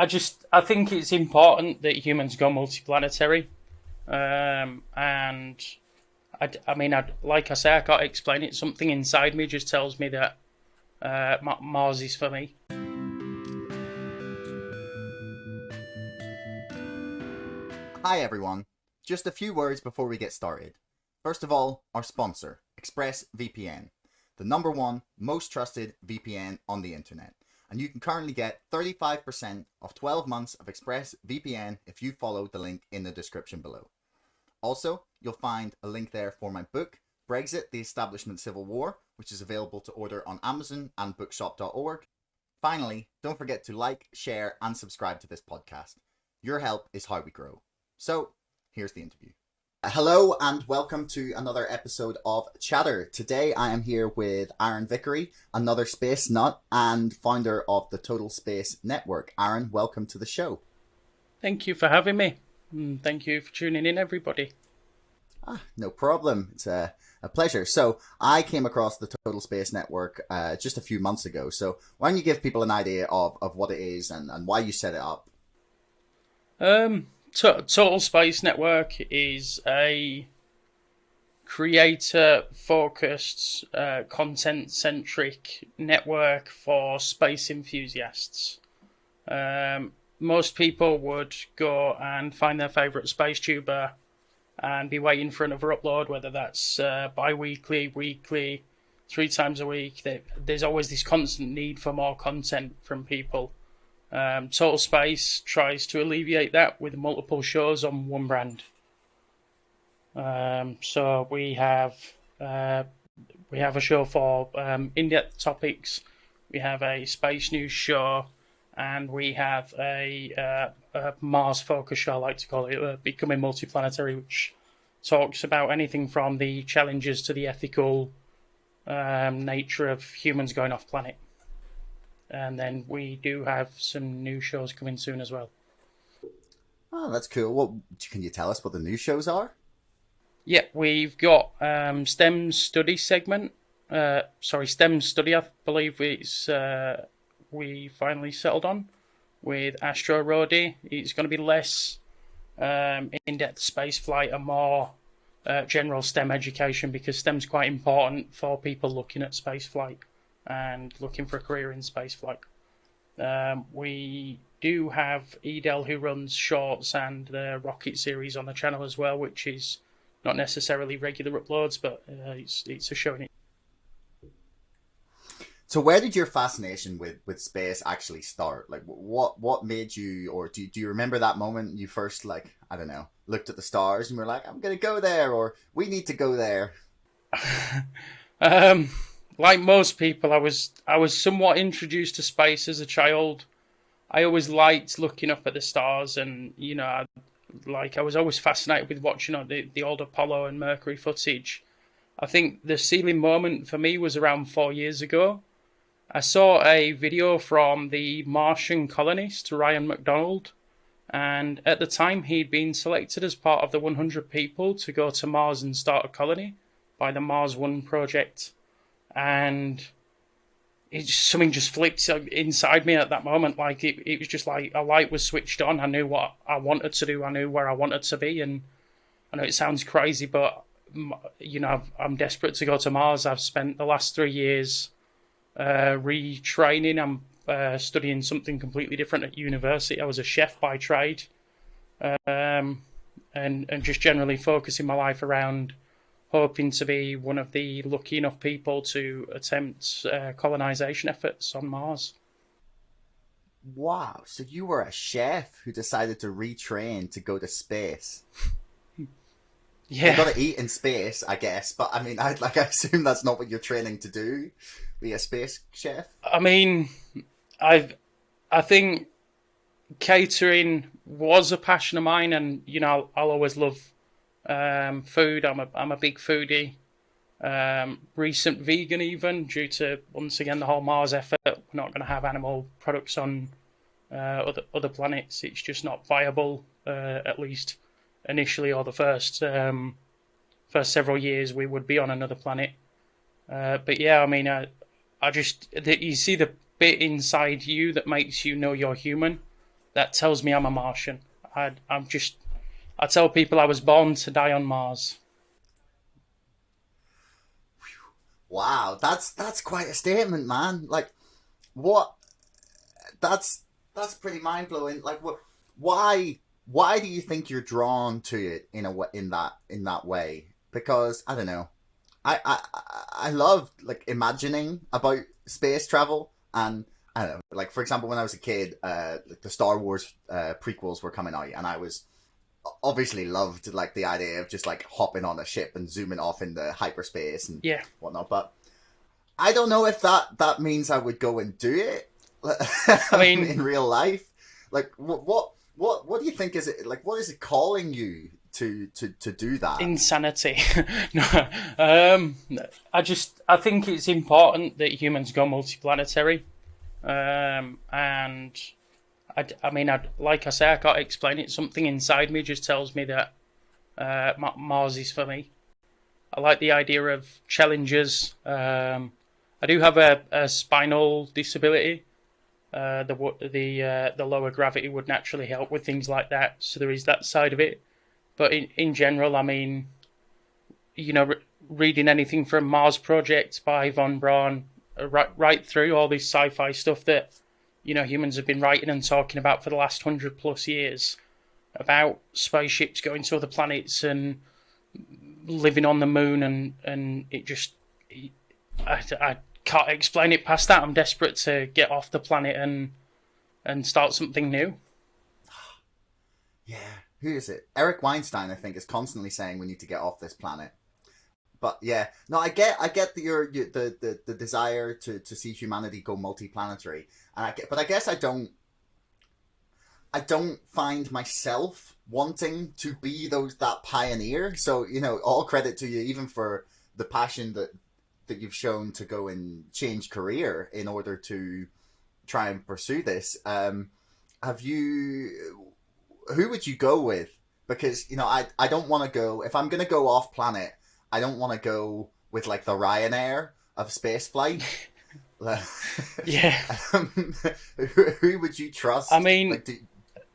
I think it's important that humans go multi-planetary, and like I say, I can't explain it. Something inside me just tells me that Mars is for me. Hi everyone. Just a few words before we get started. First of all, our sponsor, ExpressVPN, the number one most trusted VPN on the internet. And you can currently get 35% of 12 months of ExpressVPN if you follow the link in the description below. Also, you'll find a link there for my book, Brexit, the Establishment Civil War, which is available to order on Amazon and bookshop.org. Finally, don't forget to like, share, and subscribe to this podcast. Your help is how we grow. So, here's the interview. Hello and welcome to another episode of Chatter. Today I am here with Aaron Vickery, another space nut and founder of the Total Space Network. Aaron, welcome to the show. Thank you for having me. Thank you for tuning in, everybody. No problem. It's a pleasure. So I came across the Total Space Network just a few months ago. So why don't you give people an idea of what it is and why you set it up? Total Space Network is a creator-focused, content-centric network for space enthusiasts. Most people would go and find their favourite space tuber and be waiting for another upload, whether that's bi-weekly, weekly, 3 times a week. There's always this constant need for more content from people. Total Space tries to alleviate that with multiple shows on one brand. So we have a show for in-depth topics. We have a space news show, and we have a Mars focus show, I like to call it, Becoming Multi-Planetary, which talks about anything from the challenges to the ethical nature of humans going off planet. And then we do have some new shows coming soon as well. Oh, that's cool. What can you tell us what the new shows are? Yeah, we've got STEM study segment. STEM study, I believe it's we finally settled on with Astro Rody. It's going to be less in-depth space flight and more general STEM education, because STEM's quite important for people looking at space flight and looking for a career in spaceflight. We do have Edel, who runs shorts and the Rocket series on the channel as well, which is not necessarily regular uploads, but it's a show in it. So where did your fascination with space actually start? Like, what made you, or do you remember that moment you first, like, I don't know, looked at the stars and were like, I'm going to go there, or we need to go there? Like most people, I was somewhat introduced to space as a child. I always liked looking up at the stars, and I was always fascinated with watching the old Apollo and Mercury footage. I think the ceiling moment for me was around 4 years ago. I saw a video from the Martian colonist Ryan McDonald, and at the time he'd been selected as part of the 100 people to go to Mars and start a colony by the Mars One project. And something just flipped inside me at that moment. Like it was just like a light was switched on. I knew what I wanted to do. I knew where I wanted to be. And I know it sounds crazy, but I'm desperate to go to Mars. I've spent the last 3 years retraining. I'm studying something completely different at university. I was a chef by trade, and just generally focusing my life around hoping to be one of the lucky enough people to attempt colonization efforts on Mars. Wow, so you were a chef who decided to retrain to go to space. Yeah. You got to eat in space, I guess, but I mean, I assume that's not what you're training to do, be a space chef. I mean, I think catering was a passion of mine, and I'll always love food. I'm a big foodie. Recent vegan, even due to once again the whole Mars effort. We're not going to have animal products on other planets. It's just not viable, at least initially, or the first several years we would be on another planet. But yeah, I mean, you see the bit inside you that makes you know you're human. that tells me I'm a Martian. I tell people I was born to die on Mars. Wow, that's quite a statement, man. Like, what? That's that's pretty mind blowing. Like, what? Why do you think you're drawn to it in a way, in that way? Because I don't know. I love like imagining about space travel, and I don't know, like for example, when I was a kid, like the Star Wars prequels were coming out, and I was obviously loved like the idea of just like hopping on a ship and zooming off into hyperspace and Yeah. whatnot. But I don't know if that means I would go and do it I mean, in real life. Like what do you think is it like? What is it calling you to do that? insanity. No, I think it's important that humans go multi-planetary. And I mean, like I say, I can't explain it. Something inside me just tells me that Mars is for me. I like the idea of challenges. I do have a spinal disability. The lower gravity would naturally help with things like that. So there is that side of it. But in general, I mean, reading anything from Mars Project by Von Braun, right through all this sci-fi stuff that humans have been writing and talking about for the last 100+ years about spaceships going to other planets and living on the moon, and it just I can't explain it past that. I'm desperate to get off the planet and start something new. Yeah, who is it? Eric Weinstein, I think, is constantly saying we need to get off this planet. But yeah, no, I get the desire to see humanity go multi-planetary, and but I guess I don't find myself wanting to be that pioneer. So all credit to you, even for the passion that you've shown to go and change career in order to try and pursue this. Have you? Who would you go with? Because I don't want to go if I'm going to go off planet. I don't want to go with like the Ryanair of space flight. Yeah. Who would you trust? I mean, like,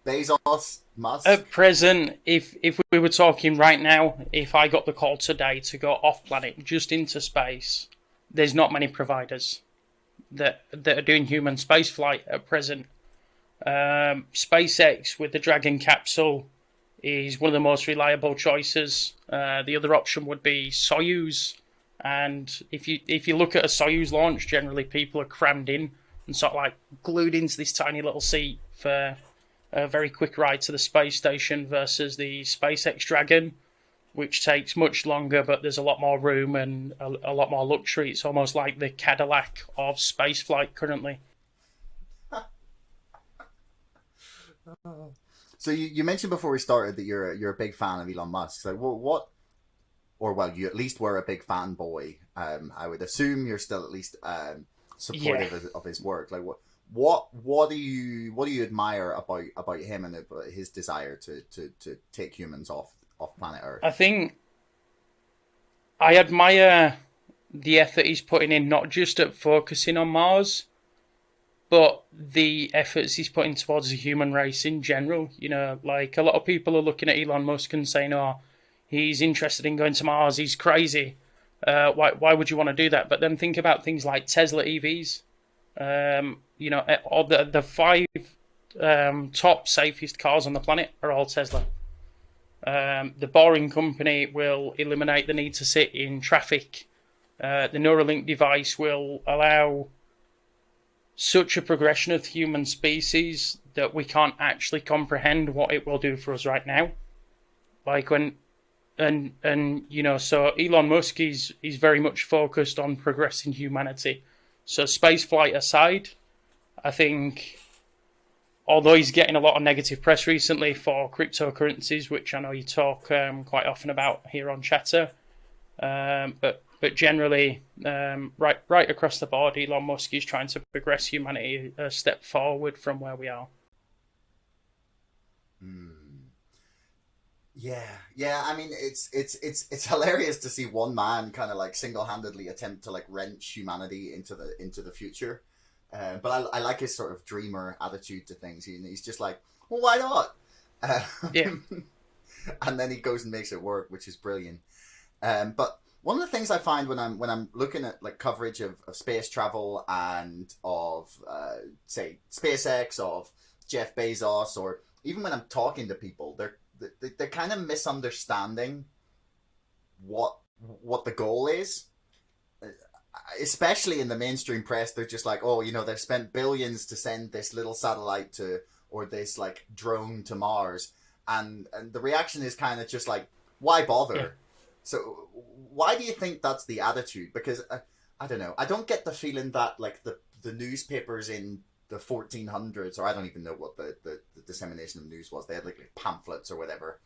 Bezos, Musk. At present, if we were talking right now, if I got the call today to go off planet just into space, there's not many providers that are doing human space flight at present. SpaceX with the Dragon capsule is one of the most reliable choices. The other option would be Soyuz, and if you look at a Soyuz launch, generally people are crammed in and sort of like glued into this tiny little seat for a very quick ride to the space station, versus the SpaceX Dragon, which takes much longer, but there's a lot more room and a lot more luxury. It's almost like the Cadillac of spaceflight currently. So you mentioned before we started that you're a big fan of Elon Musk. So you at least were a big fanboy. I would assume you're still at least supportive of his work. Like what do you admire about him and about his desire to take humans off planet Earth? I think I admire the effort he's putting in, not just at focusing on Mars, but the efforts he's putting towards the human race in general. Like a lot of people are looking at Elon Musk and saying, "Oh, he's interested in going to Mars. He's crazy. Why would you want to do that?" But then think about things like Tesla EVs. All the five top safest cars on the planet are all Tesla. The Boring Company will eliminate the need to sit in traffic. The Neuralink device will allow such a progression of the human species that we can't actually comprehend what it will do for us right now. Like so Elon Musk is very much focused on progressing humanity. So spaceflight aside, I think, although he's getting a lot of negative press recently for cryptocurrencies, which I know you talk quite often about here on Chatter, but generally, right across the board, Elon Musk is trying to progress humanity a step forward from where we are. Yeah. I mean, it's hilarious to see one man kind of like single-handedly attempt to like wrench humanity into the future. But I like his sort of dreamer attitude to things. He's just like, well, why not? Yeah. And then he goes and makes it work, which is brilliant. But one of the things I find when I'm looking at like coverage of space travel and of say SpaceX, of Jeff Bezos, or even when I'm talking to people, they're kind of misunderstanding what the goal is. Especially in the mainstream press, they're just like, oh, they've spent billions to send this little satellite to, or this like drone to Mars, and the reaction is kind of just like, why bother? Yeah. So why do you think that's the attitude? Because I don't know, I don't get the feeling that like the newspapers in the 1400s, or I don't even know what the dissemination of news was. They had like pamphlets or whatever.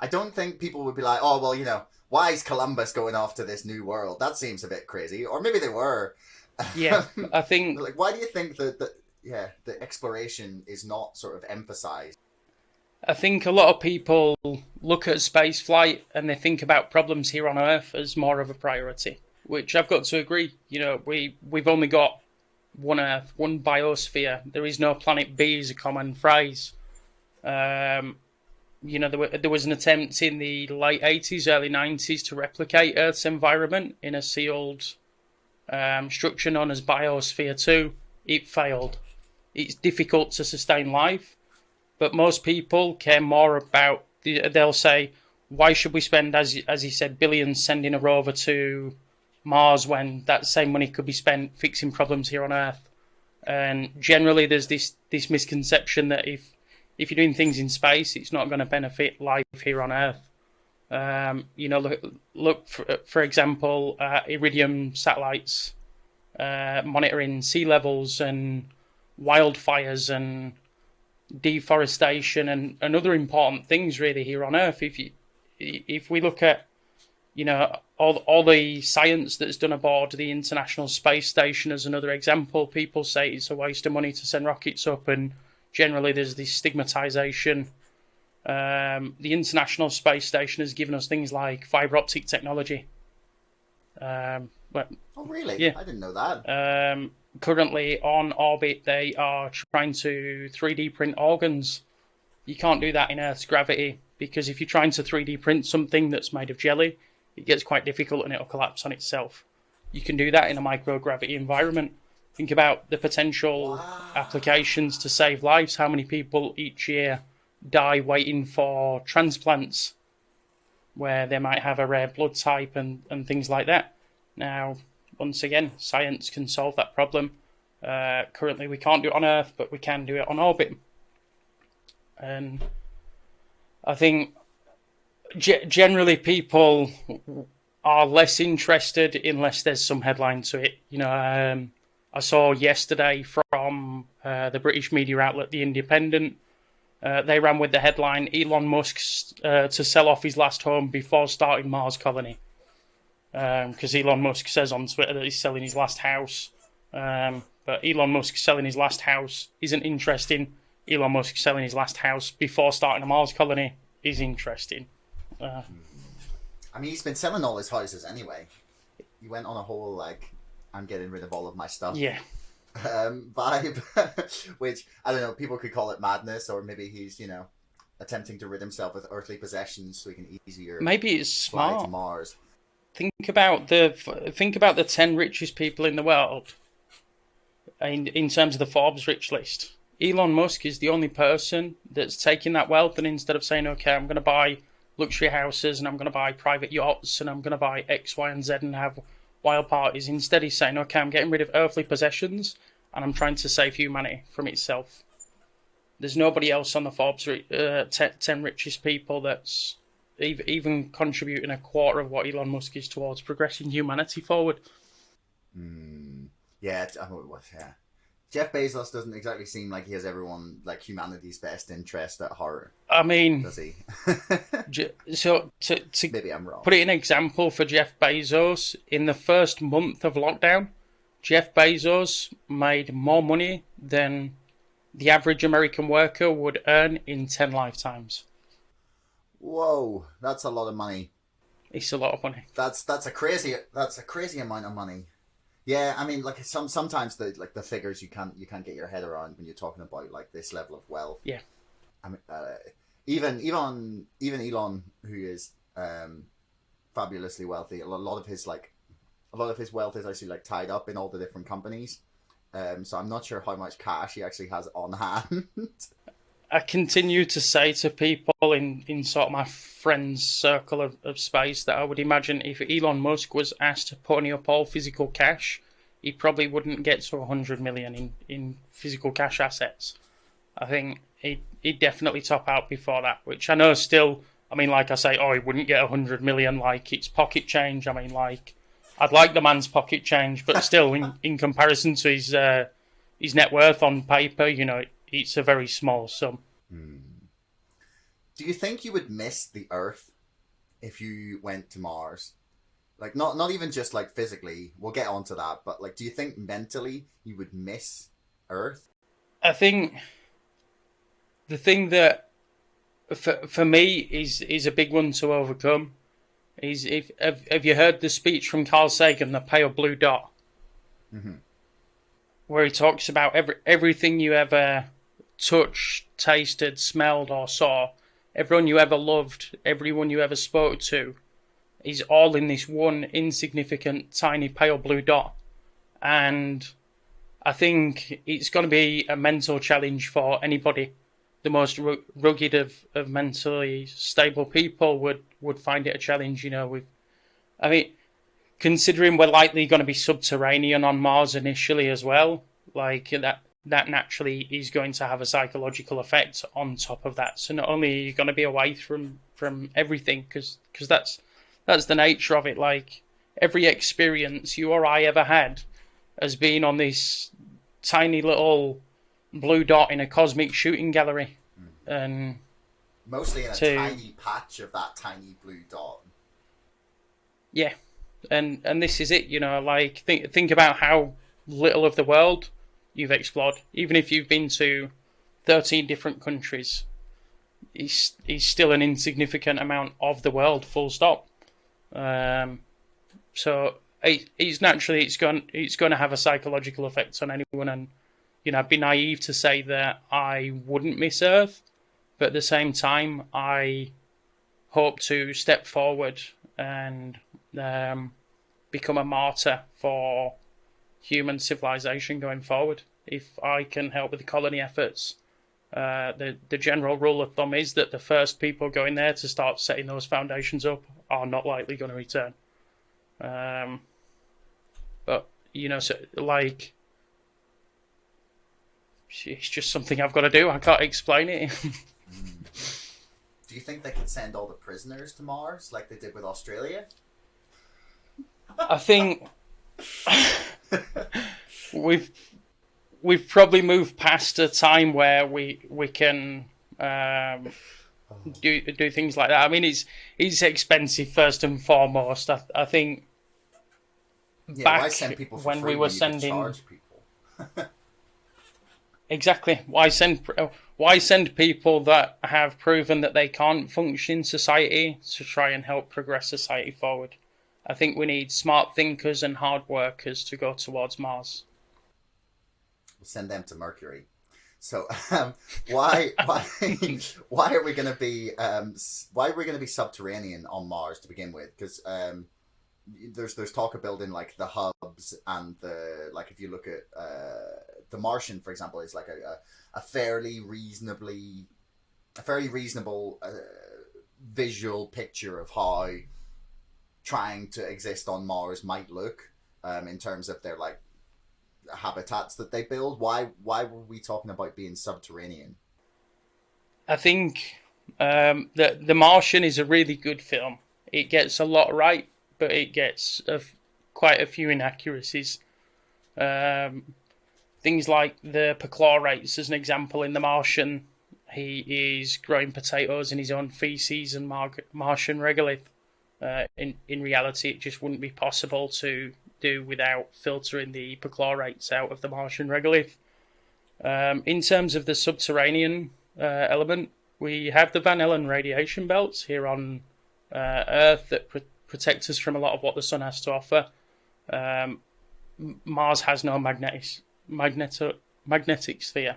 I don't think people would be like, oh, well, why is Columbus going off to this new world? That seems a bit crazy. Or maybe they were. Yeah, I think... like, why do you think that the exploration is not sort of emphasized? I think a lot of people look at space flight and they think about problems here on Earth as more of a priority, which I've got to agree. We've only got one Earth, one biosphere. There is no planet B is a common phrase. There was an attempt in the late 80s, early 90s to replicate Earth's environment in a sealed structure known as Biosphere 2. It failed. It's difficult to sustain life, but most people care more about... They'll say, why should we spend, as he said, billions sending a rover to Mars when that same money could be spent fixing problems here on Earth? And generally there's this misconception that if you're doing things in space, it's not going to benefit life here on Earth. Look for example, Iridium satellites monitoring sea levels and wildfires and deforestation and other important things really here on Earth. If we look at all the science that's done aboard the International Space Station as another example, people say it's a waste of money to send rockets up, and generally there's this stigmatization. The International Space Station has given us things like fiber optic technology. Oh, really? Yeah. I didn't know that. Currently on orbit, they are trying to 3D print organs. You can't do that in Earth's gravity, because if you're trying to 3D print something that's made of jelly, it gets quite difficult and it'll collapse on itself. You can do that in a microgravity environment. Think about the potential applications to save lives. How many people each year die waiting for transplants where they might have a rare blood type and things like that. Now, once again, science can solve that problem. Currently we can't do it on Earth, but we can do it on orbit. And I think generally people are less interested unless there's some headline to it. I saw yesterday from the British media outlet The Independent, they ran with the headline, Elon Musk to sell off his last home before starting Mars colony. Because Elon Musk says on Twitter that he's selling his last house. But Elon Musk selling his last house isn't interesting. Elon Musk selling his last house before starting a Mars colony is interesting. I mean, he's been selling all his houses anyway. He went on a whole, like, I'm getting rid of all of my stuff vibe, which, I don't know, people could call it madness, or maybe he's, attempting to rid himself of earthly possessions so he can easier maybe it's fly smart to Mars. Think about the 10 richest people in the world in terms of the Forbes rich list. Elon Musk is the only person that's taking that wealth, and instead of saying, okay, I'm going to buy luxury houses and I'm going to buy private yachts and I'm going to buy X, Y, and Z and have wild parties, instead he's saying, okay, I'm getting rid of earthly possessions and I'm trying to save humanity from itself. There's nobody else on the Forbes 10 richest people that's even contributing a quarter of what Elon Musk is towards progressing humanity forward. Yeah. Jeff Bezos doesn't exactly seem like he has everyone, like, humanity's best interest at heart. I mean, does he? So to maybe I'm wrong. Put it in example for Jeff Bezos, in the first month of lockdown, Jeff Bezos made more money than the average American worker would earn in 10 lifetimes. Whoa, that's a lot of money. It's a lot of money. That's a crazy amount of money. Yeah, I mean, like sometimes the figures you can't get your head around when you're talking about like this level of wealth. Yeah. I mean, even Elon, who is fabulously wealthy, a lot of his wealth is actually like tied up in all the different companies. So I'm not sure how much cash he actually has on hand. I continue to say to people in sort of my friends' circle of space that I would imagine if Elon Musk was asked to pony up all physical cash, he probably wouldn't get to 100 million in physical cash assets. I think he'd definitely top out before that, which I know still, I mean, like I say, oh, he wouldn't get 100 million like it's pocket change. I mean, like, I'd like the man's pocket change, but still, in comparison to his net worth on paper, you know, it's a very small sum. Do you think you would miss the Earth if you went to Mars? Like, not even just like physically. We'll get onto that, but like, do you think mentally you would miss Earth? I think the thing that for me is a big one to overcome is if have you heard the speech from Carl Sagan, the pale blue dot, where he talks about everything you ever touched, tasted, smelled, or saw, everyone you ever loved, everyone you ever spoke to, is all in this one insignificant, tiny, pale blue dot. And I think it's going to be a mental challenge for anybody. The most rugged of mentally stable people would find it a challenge, you know. I mean, considering we're likely going to be subterranean on Mars initially as well, like that naturally is going to have a psychological effect on top of that. So not only are you going to be away from everything, because that's the nature of it. Like, every experience you or I ever had has been on this tiny little blue dot in a cosmic shooting gallery. And mostly in a tiny patch of that tiny blue dot. Yeah. And this is it, you know, like think about how little of the world you've explored. Even if you've been to 13 different countries, it's still an insignificant amount of the world, full stop. So it's naturally it's going to have a psychological effect on anyone. And you know, I'd be naive to say that I wouldn't miss Earth, but at the same time, I hope to step forward and become a martyr for human civilization going forward. If I can help with the colony efforts, the general rule of thumb is that the first people going there to start setting those foundations up are not likely going to return. But you know, so like, it's just something I've got to do. I can't explain it. Do you think they could send all the prisoners to Mars like they did with Australia? I think we've probably moved past a time where we can do things like that. I mean, it's expensive first and foremost. I think back why send people for when free we were sending charge people? Exactly. Why send people that have proven that they can't function in society to try and help progress society forward? I think we need smart thinkers and hard workers to go towards Mars. We'll send them to Mercury. So why are we going to be subterranean on Mars to begin with? Because there's talk of building like the hubs and the, like, if you look at the Martian, for example, is like a fairly reasonable visual picture of how trying to exist on Mars might look in terms of their like habitats that they build. Why were we talking about being subterranean? I think the Martian is a really good film. It gets a lot right, but it gets quite a few inaccuracies. Things like the perchlorates, as an example, in The Martian, he is growing potatoes in his own feces and Martian regolith. In reality, it just wouldn't be possible to do without filtering the perchlorates out of the Martian regolith. In terms of the subterranean element, we have the Van Allen radiation belts here on Earth that protect us from a lot of what the sun has to offer. Mars has no magnetic sphere,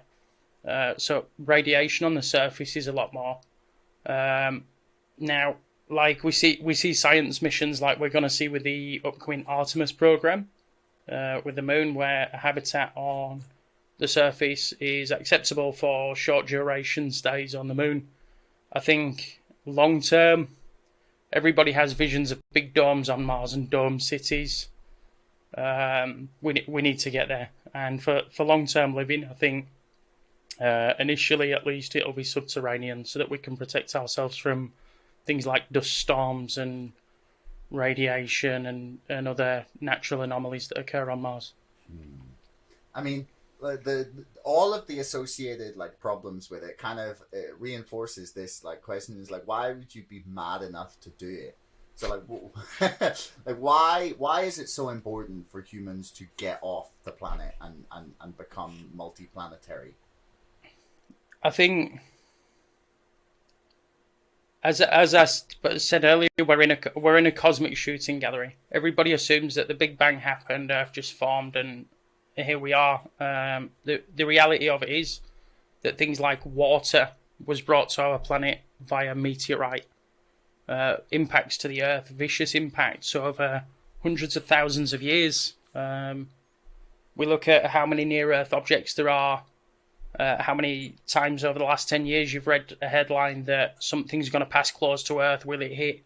so radiation on the surface is a lot more. Now, like we see science missions like we're going to see with the upcoming Artemis program, with the moon, where a habitat on the surface is acceptable for short duration stays on the moon. I think long term, everybody has visions of big domes on Mars and dome cities. We need to get there, and for long term living, I think initially at least it'll be subterranean, so that we can protect ourselves from things like dust storms and radiation and other natural anomalies that occur on Mars. I mean, the all of the associated like problems with it kind of reinforces this like question is like, why would you be mad enough to do it? So like, like why is it so important for humans to get off the planet and become multi-planetary? I think, as I said earlier, we're in a cosmic shooting gallery. Everybody assumes that the Big Bang happened, Earth just formed, and here we are. The reality of it is that things like water was brought to our planet via meteorite. Impacts to the Earth, vicious impacts over hundreds of thousands of years. We look at how many near-Earth objects there are. How many times over the last 10 years you've read a headline that something's going to pass close to Earth, will it hit?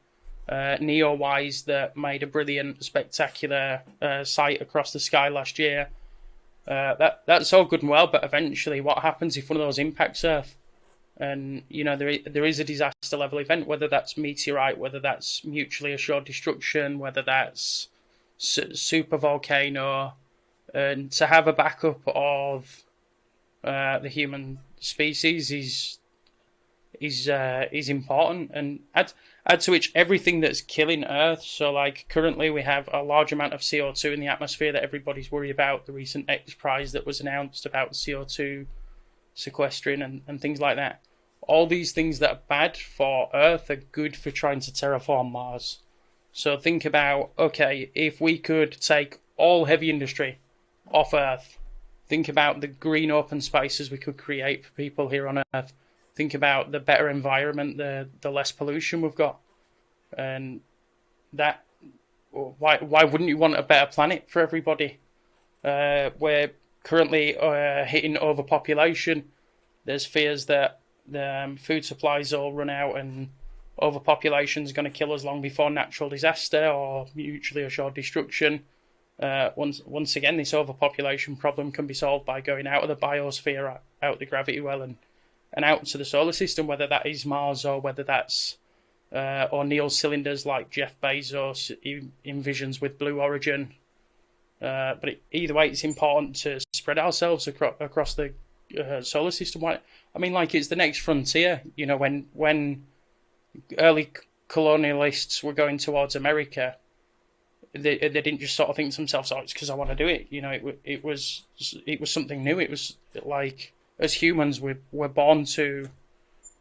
Neowise that made a brilliant, spectacular sight across the sky last year. That's all good and well, but eventually what happens if one of those impacts Earth? And, you know, there is a disaster level event, whether that's meteorite, whether that's mutually assured destruction, whether that's super volcano, and to have a backup of the human species is important, and add to which everything that's killing Earth. So like currently we have a large amount of CO2 in the atmosphere that everybody's worried about. The recent X Prize that was announced about CO2 sequestering and things like that. All these things that are bad for Earth are good for trying to terraform Mars. So think about, okay, if we could take all heavy industry off Earth, think about the green open spaces we could create for people here on Earth. Think about the better environment, the less pollution we've got. And that, why wouldn't you want a better planet for everybody? We're currently hitting overpopulation. There's fears that the food supplies will run out and overpopulation is going to kill us long before natural disaster or mutually assured destruction. Once again, this overpopulation problem can be solved by going out of the biosphere, out the gravity well, and out to the solar system, whether that is Mars or whether that's O'Neill cylinders like Jeff Bezos envisions with Blue Origin. But either way, it's important to spread ourselves across the solar system. I mean, like, it's the next frontier. You know, when early colonialists were going towards America, they didn't just sort of think to themselves, "Oh, it's because I want to do it." You know, it was something new. It was like, as humans, we're born to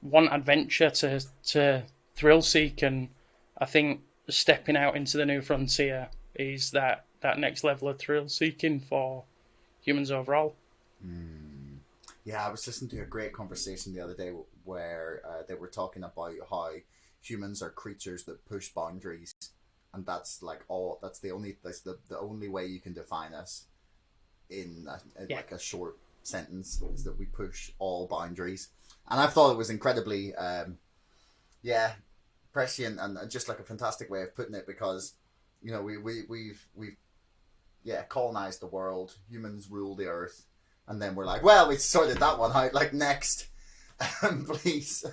want adventure, to thrill seek, and I think stepping out into the new frontier is that next level of thrill seeking for humans overall. Yeah, I was listening to a great conversation the other day where they were talking about how humans are creatures that push boundaries, and that's the only way you can define us in like a short sentence, is that we push all boundaries. And I thought it was incredibly prescient and just like a fantastic way of putting it, because you know we've colonized the world, humans rule the earth, and then we're like, well, we sorted that one out, like, next. Please.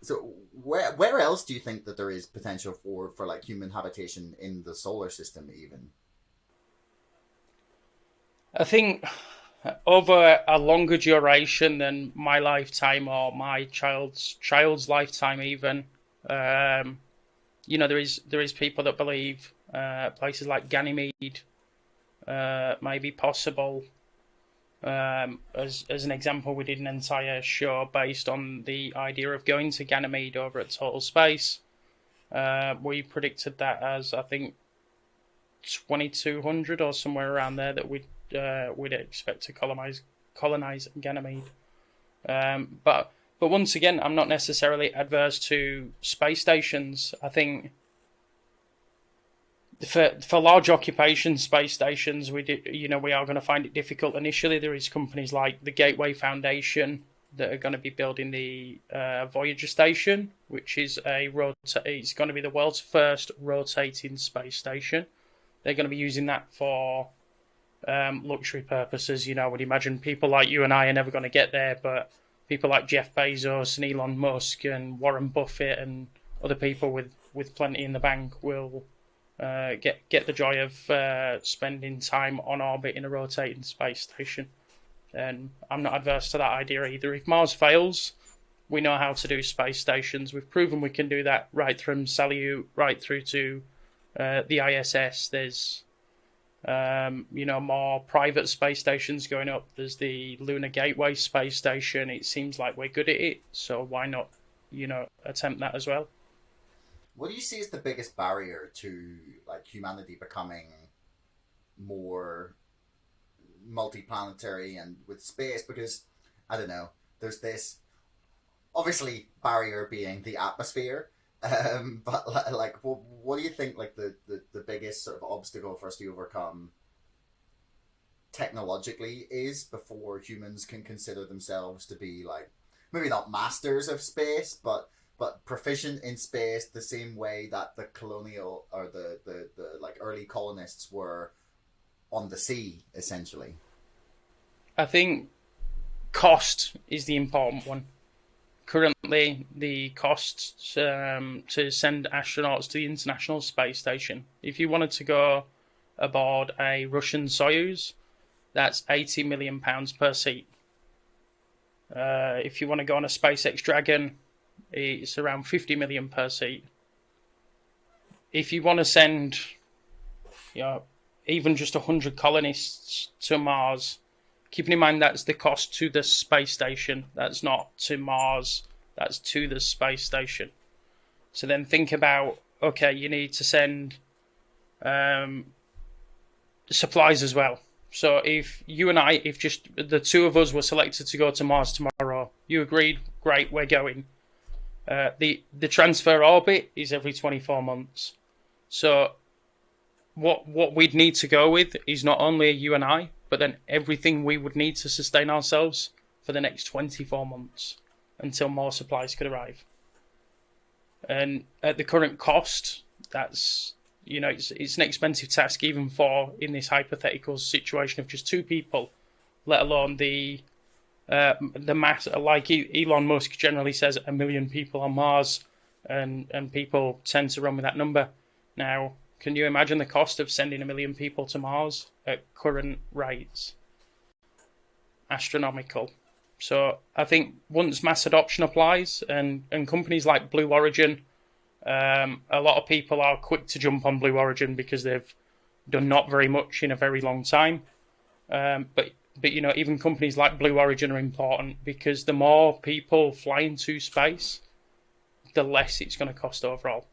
So where else do you think that there is potential for like human habitation in the solar system even? I think over a longer duration than my lifetime or my child's lifetime even, you know, there is people that believe places like Ganymede may be possible. As an example, we did an entire show based on the idea of going to Ganymede over at Total Space. We predicted that as, I think, 2200 or somewhere around there that we'd expect to colonize Ganymede. But once again, I'm not necessarily adverse to space stations. I think for large occupation space stations, we are going to find it difficult initially. There is companies like the Gateway Foundation that are going to be building the Voyager station, which is it's going to be the world's first rotating space station. They're going to be using that for luxury purposes. I would imagine people like you and I are never going to get there, but people like Jeff Bezos and Elon Musk and Warren Buffett and other people with plenty in the bank will get the joy of spending time on orbit in a rotating space station. And I'm not adverse to that idea either. If Mars fails, we know how to do space stations. We've proven we can do that right from Salyut right through to the ISS. There's more private space stations going up. There's the Lunar Gateway space station. It seems like we're good at it, so why not, attempt that as well? What do you see as the biggest barrier to humanity becoming more multi-planetary and with space? Because I don't know, there's this obviously barrier being the atmosphere, but what do you think the biggest sort of obstacle for us to overcome technologically is before humans can consider themselves to be maybe not masters of space, but proficient in space the same way that the colonial or the early colonists were on the sea, essentially? I think cost is the important one. Currently, the costs to send astronauts to the International Space Station, if you wanted to go aboard a Russian Soyuz, that's £80 million per seat. If you want to go on a SpaceX Dragon, it's around 50 million per seat. If you want to send, even just 100 colonists to Mars, keeping in mind that's the cost to the space station. That's not to Mars. That's to the space station. So then think about, okay, you need to send supplies as well. So if you and I, if just the two of us were selected to go to Mars tomorrow, you agreed, great, we're going. The transfer orbit is every 24 months. So what we'd need to go with is not only you and I, but then everything we would need to sustain ourselves for the next 24 months until more supplies could arrive. And at the current cost, that's, it's an expensive task even for, in this hypothetical situation of just two people, let alone the mass, like Elon Musk generally says, 1 million people on Mars, and people tend to run with that number. Now, can you imagine the cost of sending 1 million people to Mars at current rates? Astronomical. So I think once mass adoption applies, and companies like Blue Origin, a lot of people are quick to jump on Blue Origin because they've done not very much in a very long time. But even companies like Blue Origin are important because the more people fly into space, the less it's going to cost overall.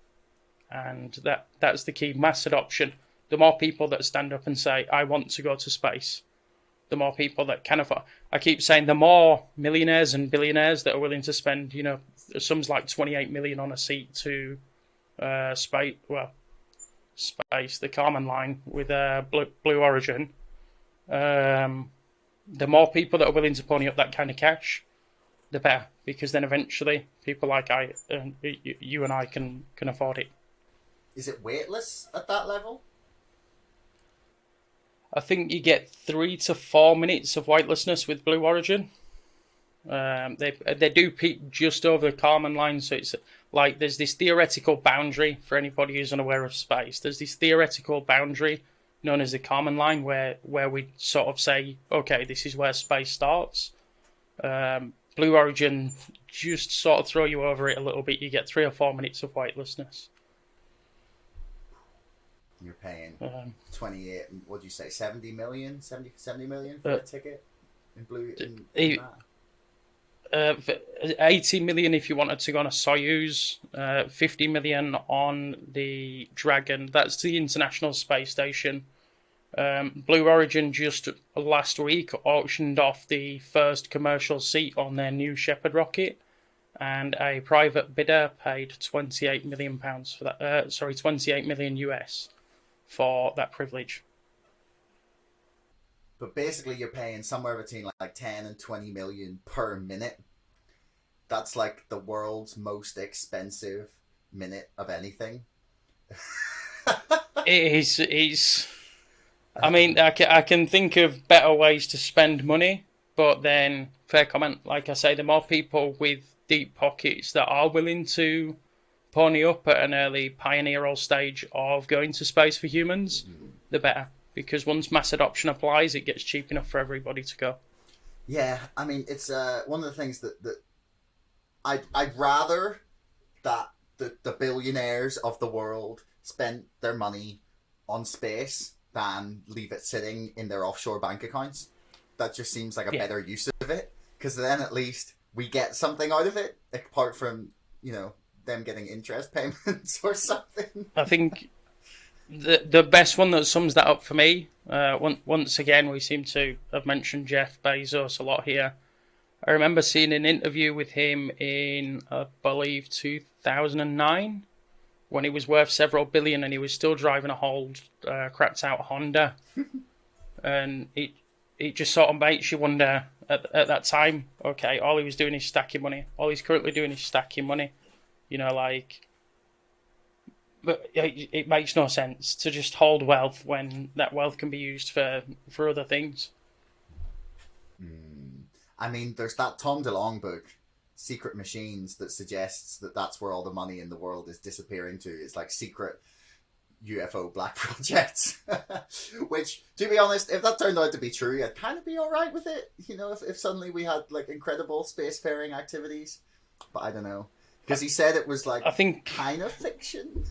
And that's the key, mass adoption. The more people that stand up and say, I want to go to space, the more people that can afford. I keep saying the more millionaires and billionaires that are willing to spend, sums like 28 million on a seat to space, the Kármán line with Blue Origin, the more people that are willing to pony up that kind of cash, the better, because then eventually people like you and I can afford it. Is it weightless at that level? I think you get 3 to 4 minutes of weightlessness with Blue Origin. They do peak just over the Kármán line, so it's like there's this theoretical boundary for anybody who's unaware of space. There's this theoretical boundary known as the Kármán line where we sort of say, okay, this is where space starts. Blue Origin just sort of throw you over it a little bit. You get 3 or 4 minutes of weightlessness. You're paying 28, what do you say, 70 million for a ticket in Blue? In that? 80 million if you wanted to go on a Soyuz, 50 million on the Dragon. That's the International Space Station. Blue Origin just last week auctioned off the first commercial seat on their New Shepard rocket, and a private bidder paid £28 million for that. 28 million US for that privilege. But basically, you're paying somewhere between like 10 and 20 million per minute. That's like the world's most expensive minute of anything. It is. I mean, I can think of better ways to spend money, but then, fair comment, like I say, the more people with deep pockets that are willing to pony up at an early pioneerial stage of going to space for humans, the better. Because once mass adoption applies, it gets cheap enough for everybody to go. Yeah, I mean, it's one of the things that I'd rather that the billionaires of the world spent their money on space than leave it sitting in their offshore bank accounts. That just seems like a better use of it, because then at least we get something out of it, apart from, them getting interest payments or something. I think the best one that sums that up for me, once again, we seem to have mentioned Jeff Bezos a lot here. I remember seeing an interview with him in, I believe, 2009, when he was worth several billion and he was still driving a old, cracked out Honda. And it just sort of makes you wonder, at that time, okay, all he was doing is stacking money. All he's currently doing is stacking money. But it makes no sense to just hold wealth when that wealth can be used for other things. I mean, there's that Tom DeLonge book, Secret Machines, that suggests that that's where all the money in the world is disappearing to. It's like secret UFO black projects. Which, to be honest, if that turned out to be true, I'd kind of be alright with it. If suddenly we had like incredible spacefaring activities. But I don't know. Because he said it was like, I think, kind of fiction.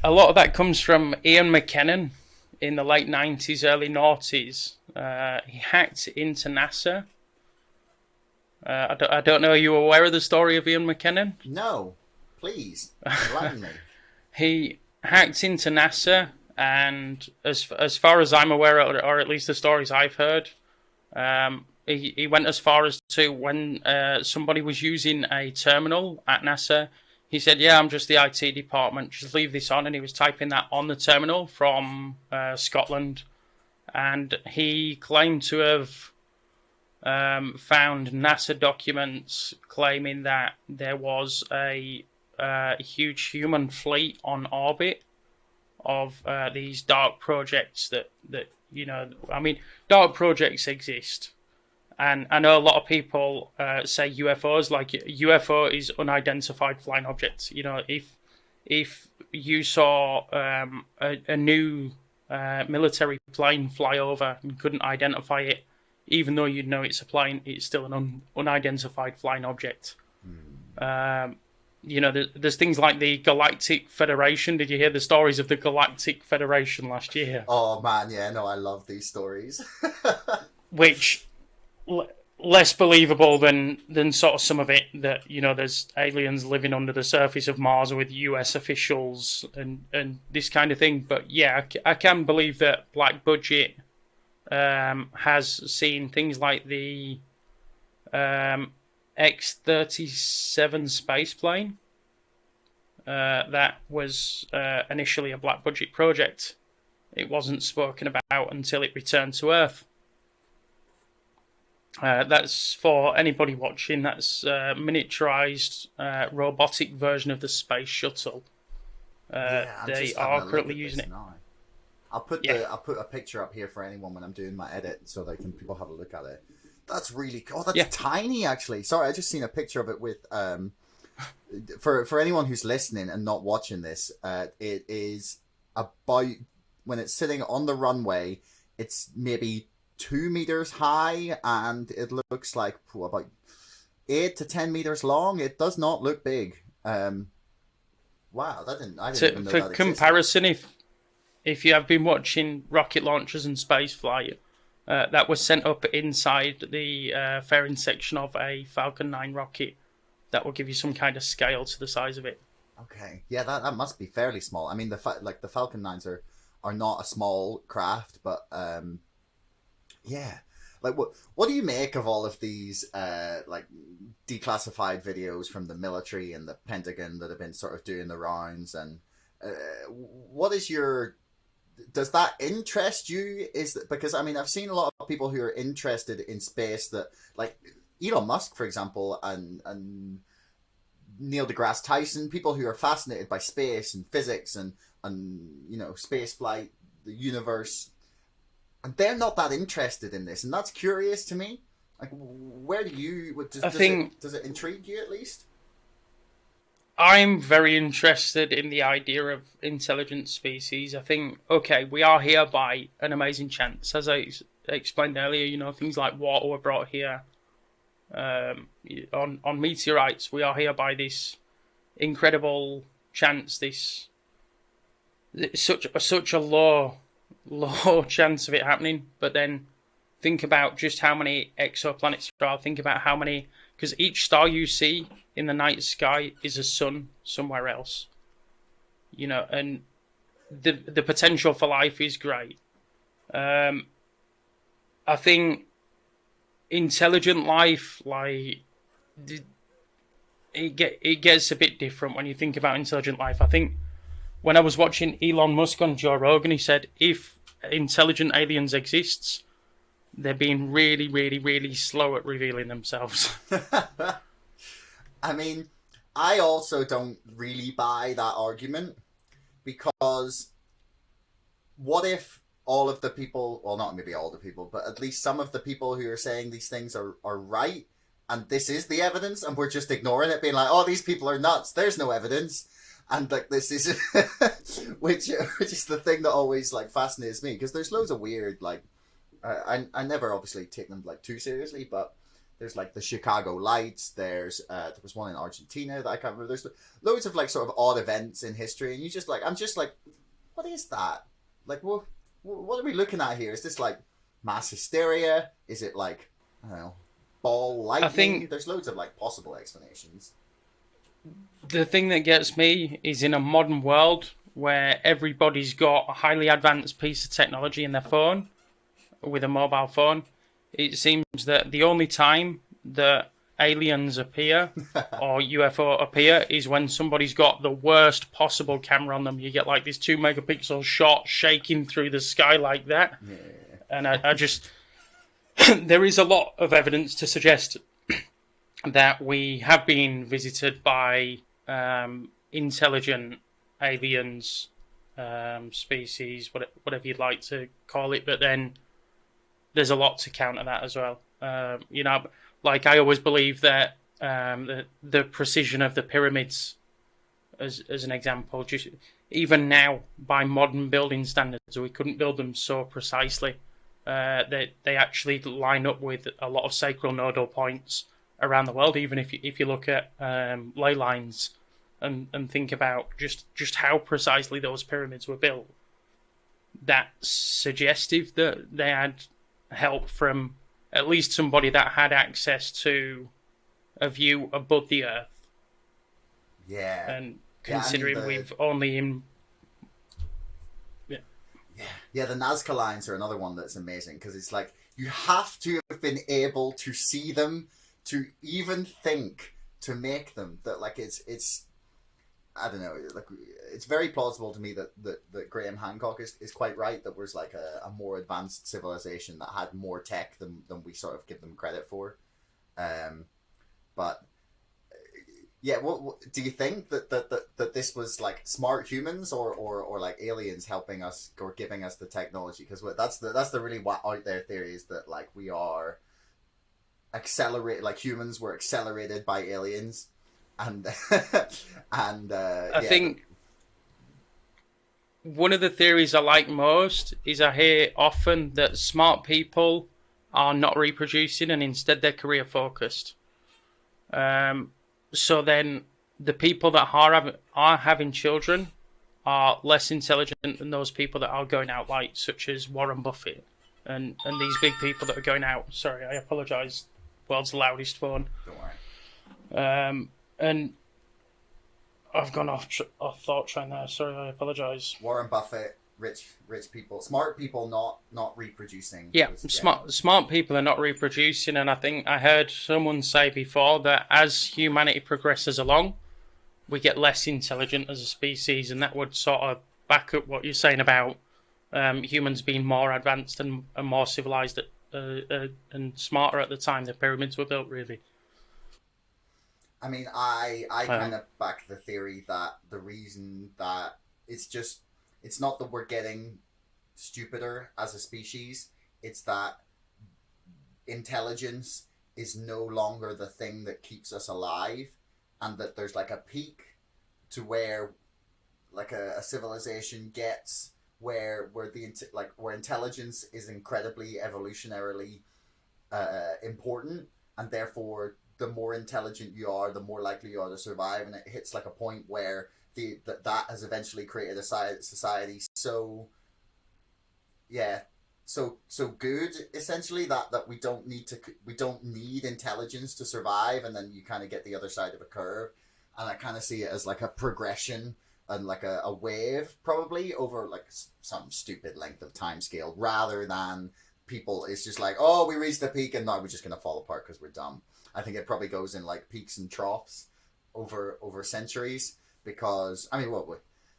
A lot of that comes from Ian McKinnon in the late 90s, early 90s. He hacked into NASA. I don't know, are you aware of the story of Ian McKinnon? No, please, enlighten me. He hacked into NASA, and as far as I'm aware, or at least the stories I've heard, he went as far as to when somebody was using a terminal at NASA, he said, yeah, I'm just the IT department, just leave this on. And he was typing that on the terminal from Scotland. And he claimed to have found NASA documents claiming that there was a huge human fleet on orbit of these dark projects that dark projects exist. And I know a lot of people say UFOs, like UFO is unidentified flying objects. If you saw a new military plane fly over and couldn't identify it, even though you'd know it's a plane, it's still an unidentified flying object. There's things like the Galactic Federation. Did you hear the stories of the Galactic Federation last year? Oh man, yeah, no, I love these stories. Which less believable than sort of some of it, that there's aliens living under the surface of Mars with US officials and this kind of thing. But yeah, I can believe that Black Budget has seen things like the X-37 space plane that was initially a Black Budget project. It wasn't spoken about until it returned to Earth. That's, for anybody watching, that's a miniaturized robotic version of the space shuttle. They are currently using it. Now. I'll put a picture up here for anyone when I'm doing my edit, so that people have a look at it. That's really cool. Oh, that's tiny, actually. Sorry, I just seen a picture of it with for anyone who's listening and not watching this. It is about, when it's sitting on the runway, it's maybe 2 meters high, and it looks like about 8 to 10 meters long. It does not look big. Wow, I didn't even know that for comparison, if you have been watching rocket launchers and space flight, that was sent up inside the fairing section of a Falcon 9 rocket. That will give you some kind of scale to the size of it. Okay, yeah, that must be fairly small. I mean, the Falcon 9s are not a small craft, but yeah. Like, what do you make of all of these like declassified videos from the military and the Pentagon that have been sort of doing the rounds? And what is your, does that interest you? Because I mean, I've seen a lot of people who are interested in space, that like Elon Musk, for example, and Neil deGrasse Tyson, people who are fascinated by space and physics and you know, space flight, the universe, and they're not that interested in this, and that's curious to me. Like, where do you? Does it intrigue you at least? I'm very interested in the idea of intelligent species. I think, okay, we are here by an amazing chance, as I explained earlier. You know, things like water were brought here on meteorites. We are here by this incredible chance. This such a low chance of it happening. But then think about just how many exoplanets there are. Think about how many, because each star you see in the night sky is a sun somewhere else. You know, and the potential for life is great. I think intelligent life, like, it gets a bit different when you think about intelligent life. I think when I was watching Elon Musk on Joe Rogan, he said if intelligent aliens exists, they're being really, really, really slow at revealing themselves. I mean, I also don't really buy that argument, because what if all of the people, well, not maybe all the people, but at least some of the people who are saying these things are right, and this is the evidence, and we're just ignoring it, being like, oh, these people are nuts, there's no evidence. And like, this is which is the thing that always like fascinates me, because there's loads of weird, like, I never obviously take them like too seriously, but there's like the Chicago Lights, there was one in Argentina that I can't remember, there's loads of like sort of odd events in history, and I'm just like, what is that? Like, what are we looking at here? Is this like mass hysteria? Is it like, I don't know, ball lightning? I think there's loads of like possible explanations. The thing that gets me is, in a modern world where everybody's got a highly advanced piece of technology in their phone, with a mobile phone, it seems that the only time that aliens appear or UFO appear is when somebody's got the worst possible camera on them. You get like this 2 megapixel shot shaking through the sky like that. Yeah. And I just, there is a lot of evidence to suggest that we have been visited by intelligent aliens, species, whatever you'd like to call it. But then there's a lot to counter that as well. You know, like, I always believe that the precision of the pyramids, as an example, just even now by modern building standards, we couldn't build them so precisely. They actually line up with a lot of sacral nodal points around the world. Even if you look at ley lines and think about just how precisely those pyramids were built, that's suggestive that they had help from at least somebody that had access to a view above the Earth. Yeah. And considering we've only in... Yeah, the Nazca lines are another one that's amazing, because it's like, you have to have been able to see them to even think to make them. That, like, it's I don't know, like, it's very plausible to me that Graham Hancock is quite right, that was like a more advanced civilization that had more tech than we sort of give them credit for. But yeah, what do you think that this was like smart humans or like aliens helping us or giving us the technology? Because that's the really out there theory, is that like we are accelerated, like humans were accelerated by aliens, and I think one of the theories I like most is, I hear often that smart people are not reproducing and instead they're career focused. So then the people that are having children are less intelligent than those people that are going out, like such as Warren Buffett. and these big people that are going out. Sorry, I apologise. World's loudest phone. Don't worry. And I've gone off thought train there. Sorry, I apologise. Warren Buffett, rich people, smart people, not reproducing. Yeah, smart people are not reproducing, and I think I heard someone say before that as humanity progresses along, we get less intelligent as a species, and that would sort of back up what you're saying about humans being more advanced and more civilized and smarter at the time the pyramids were built, really. I mean, I kind of back the theory that the reason that it's not that we're getting stupider as a species, it's that intelligence is no longer the thing that keeps us alive, and that there's like a peak to where like a civilization gets where intelligence is incredibly evolutionarily important, and therefore the more intelligent you are, the more likely you are to survive, and it hits like a point where that has eventually created a society so good, essentially, that we don't need intelligence to survive, and then you kind of get the other side of a curve, and I kind of see it as like a progression and like a wave, probably over like some stupid length of time scale, rather than people it's just like, oh, we reached the peak and now we're just gonna fall apart because we're dumb. I think it probably goes in like peaks and troughs over centuries, because I mean,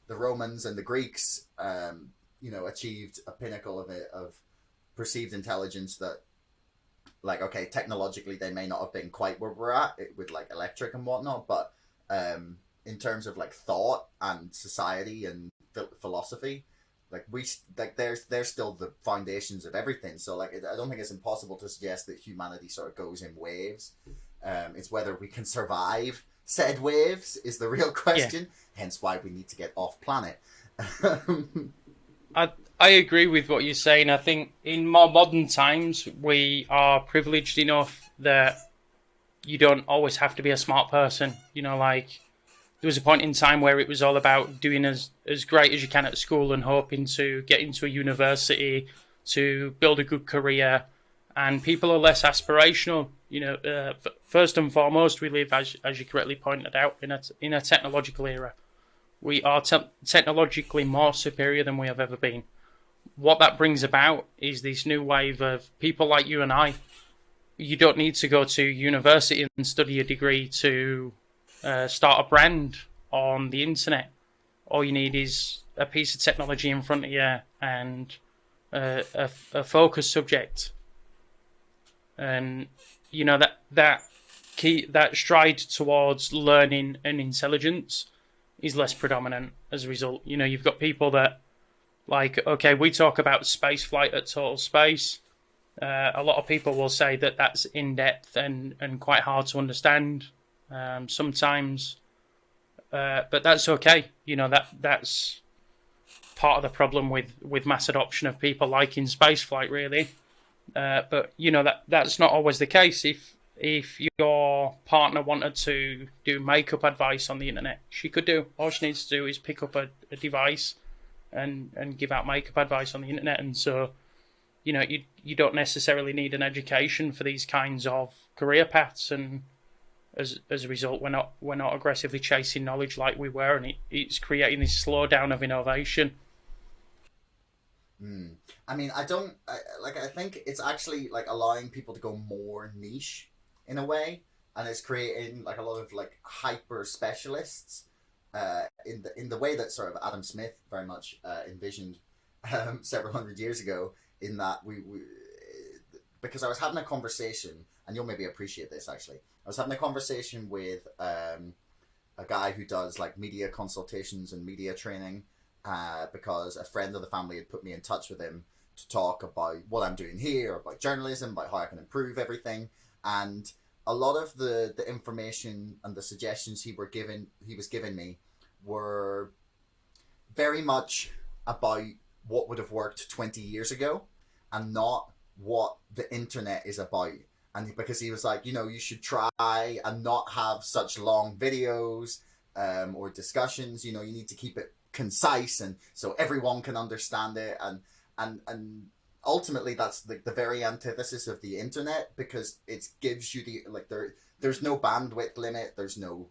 the Romans and the Greeks, achieved a pinnacle of perceived intelligence that, like, okay, technologically they may not have been quite where we're at with like electric and whatnot, but in terms of like thought and society and philosophy, they're still the foundations of everything. So like, I don't think it's impossible to suggest that humanity sort of goes in waves. It's whether we can survive said waves is the real question. Yeah. Hence why we need to get off planet. I agree with what you're saying. I think in more modern times we are privileged enough that you don't always have to be a smart person. Like, there was a point in time where it was all about doing as great as you can at school and hoping to get into a university to build a good career, and people are less aspirational. First and foremost, we live, as you correctly pointed out, in a technological era. We are technologically more superior than we have ever been. What that brings about is this new wave of people like you and I. You don't need to go to university and study a degree to start a brand on the internet. All you need is a piece of technology in front of you and a focus subject, and that stride towards learning and intelligence is less predominant as a result. You've got people that, like, okay, we talk about space flight at Total Space. A lot of people will say that that's in depth and quite hard to understand sometimes, but that's okay. That's part of the problem with mass adoption of people liking spaceflight, really. But that's not always the case. If your partner wanted to do makeup advice on the internet, she could do. All she needs to do is pick up a device and give out makeup advice on the internet. And so, you don't necessarily need an education for these kinds of career paths. And as a result, we're not aggressively chasing knowledge like we were, and it's creating this slowdown of innovation. I mean, I think it's actually like allowing people to go more niche in a way, and it's creating like a lot of like hyper specialists in the way that sort of Adam Smith very much envisioned several hundred years ago. In that we because I was having a conversation, and you'll maybe appreciate this actually. I was having a conversation with a guy who does like media consultations and media training, because a friend of the family had put me in touch with him to talk about what I'm doing here, about journalism, about how I can improve everything. And a lot of the information and the suggestions he was giving me were very much about what would have worked 20 years ago, and not what the internet is about. And because he was like, you should try and not have such long videos or discussions. You need to keep it concise, and so everyone can understand it. And ultimately that's like the very antithesis of the internet, because it gives you the like there's no bandwidth limit, there's no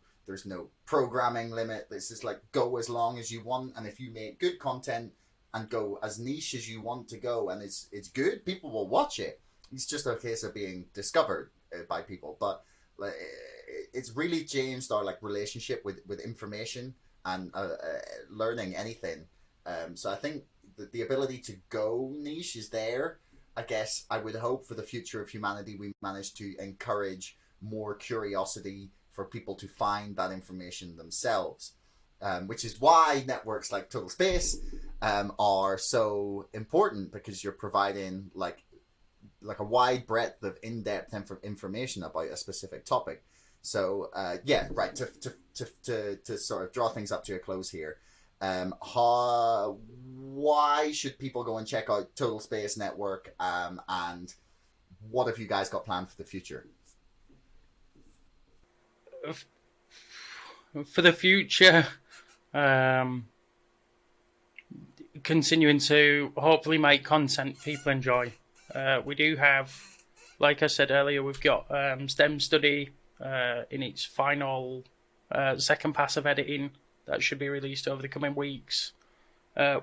programming limit. It's just like go as long as you want, and if you make good content and go as niche as you want to go, and it's good, people will watch it. It's just a case of being discovered by people. But like, it's really changed our like relationship with information and learning anything. So I think the ability to go niche is there. I guess I would hope for the future of humanity we manage to encourage more curiosity for people to find that information themselves, which is why networks like Total Space are so important, because you're providing like a wide breadth of in-depth information about a specific topic. So yeah, right, to sort of draw things up to a close here, why should people go and check out Total Space Network, and what have you guys got planned for the future? For the future, continuing to hopefully make content people enjoy. We do have, like I said earlier, we've got STEM study in its final second pass of editing that should be released over the coming weeks.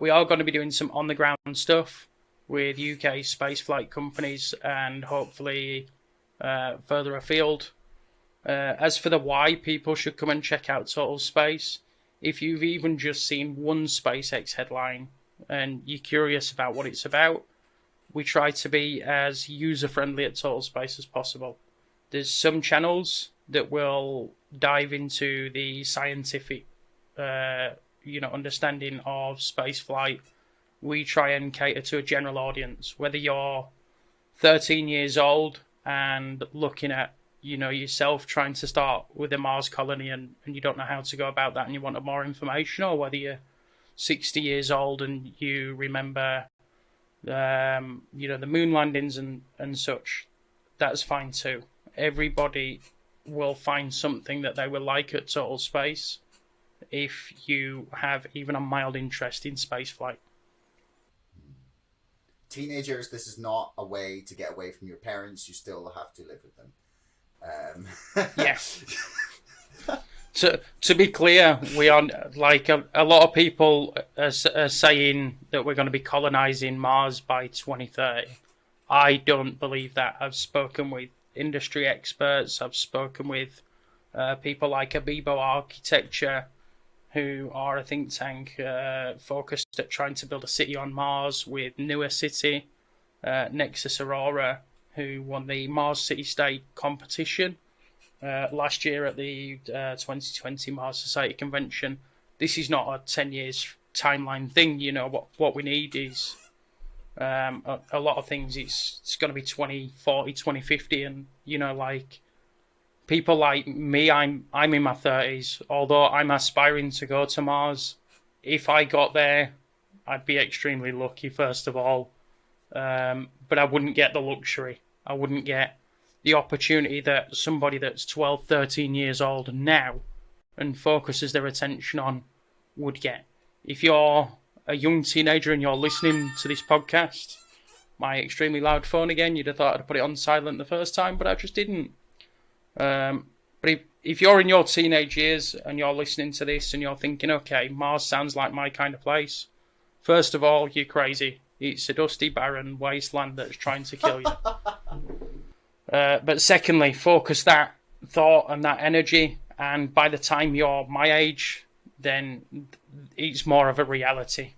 We are going to be doing some on-the-ground stuff with UK spaceflight companies and hopefully further afield. As for the why people should come and check out Total Space, if you've even just seen one SpaceX headline and you're curious about what it's about, we try to be as user-friendly at Total Space as possible. There's some channels that will dive into the scientific understanding of spaceflight. We try and cater to a general audience, whether you're 13 years old and looking at yourself trying to start with a Mars colony and you don't know how to go about that and you want more information, or whether you're 60 years old and you remember the moon landings and such, that's fine too. Everybody will find something that they will like at Total Space if you have even a mild interest in spaceflight. Teenagers, this is not a way to get away from your parents. You still have to live with them. Yes. To be clear, we are like a lot of people are saying that we're going to be colonizing Mars by 2030. I don't believe that. I've spoken with industry experts. I've spoken with people like Abibo Architecture, who are a think tank focused at trying to build a city on Mars, with Newer City, Nexus Aurora, who won the Mars City State competition last year at the 2020 Mars Society Convention. This is not a 10 years timeline thing. What we need is a lot of things. It's going to be 2040, 2050, and like people like me, I'm in my 30s. Although I'm aspiring to go to Mars, if I got there, I'd be extremely lucky, first of all. But I wouldn't get the luxury. I wouldn't get the opportunity that somebody that's 12, 13 years old now and focuses their attention on would get. If you're a young teenager and you're listening to this podcast, my extremely loud phone again, you'd have thought I'd put it on silent the first time, but I just didn't. But if you're in your teenage years and you're listening to this and you're thinking, okay, Mars sounds like my kind of place, first of all, you're crazy. It's a dusty, barren wasteland that's trying to kill you. But secondly, focus that thought and that energy, and by the time you're my age, then it's more of a reality.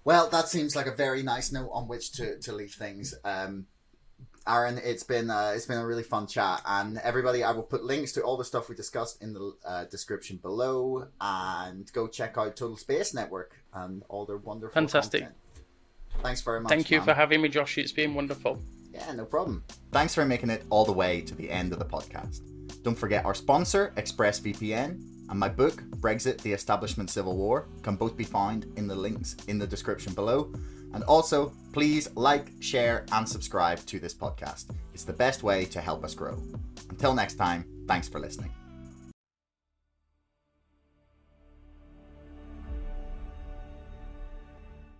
Well, that seems like a very nice note on which to leave things. Aaron, it's been a really fun chat, and everybody, I will put links to all the stuff we discussed in the description below, and go check out Total Space Network and all their wonderful Fantastic content. Thanks very much. Thank you for having me, Josh. It's been wonderful. Yeah, no problem. Thanks for making it all the way to the end of the podcast. Don't forget our sponsor, ExpressVPN, and my book, Brexit, The Establishment Civil War, can both be found in the links in the description below. And also, please like, share, and subscribe to this podcast. It's the best way to help us grow. Until next time, thanks for listening.